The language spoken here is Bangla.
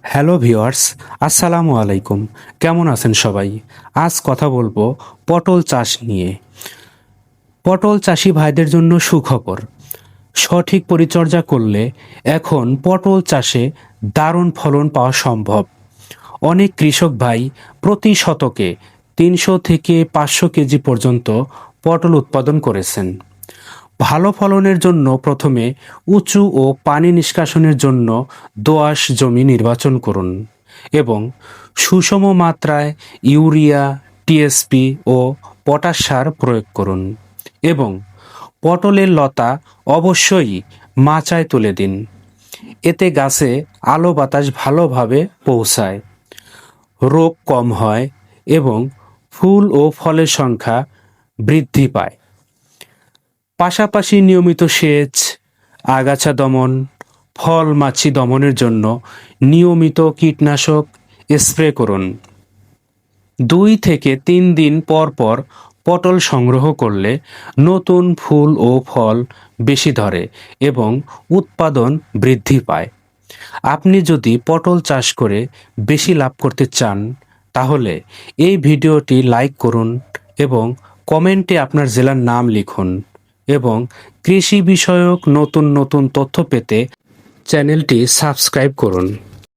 হ্যালো ভিউয়ার্স, আসসালামু আলাইকুম। কেমন আছেন সবাই? আজ কথা বলবো পটল চাষ নিয়ে। পটল চাষি ভাইদের জন্য সুখবর। সঠিক পরিচর্যা করলে এখন পটল চাষে দারুণ ফলন পাওয়া সম্ভব। অনেক কৃষক ভাই প্রতি শতকে 300 থেকে 500 কেজি পর্যন্ত পটল উৎপাদন করেছেন। ভালো ফলনের জন্য প্রথমে উঁচু ও পানি নিষ্কাশনের জন্য দোআঁশ জমি নির্বাচন করুন এবং সুষম মাত্রায় ইউরিয়া, টিএসপি ও পটাশ সার প্রয়োগ করুন এবং পটলের লতা অবশ্যই মাচায় তুলে দিন। এতে গাছে আলো বাতাস ভালোভাবে পৌঁছায়, রোগ কম হয় এবং ফুল ও ফলের সংখ্যা বৃদ্ধি পায়। পাশাপাশি নিয়মিত সেচ, আগাছা দমন, ফল মাছি দমনের জন্য নিয়মিত কীটনাশক স্প্রে করুন। 2 থেকে 3 দিন পর পর পটল সংগ্রহ করলে নতুন ফুল ও ফল বেশি ধরে এবং উৎপাদন বৃদ্ধি পায়। আপনি যদি পটল চাষ করে বেশি লাভ করতে চান, তাহলে এই ভিডিওটি লাইক করুন এবং কমেন্টে আপনার জেলার নাম লিখুন এবং কৃষি বিষয়ক নতুন নতুন তথ্য পেতে চ্যানেলটি সাবস্ক্রাইব করুন।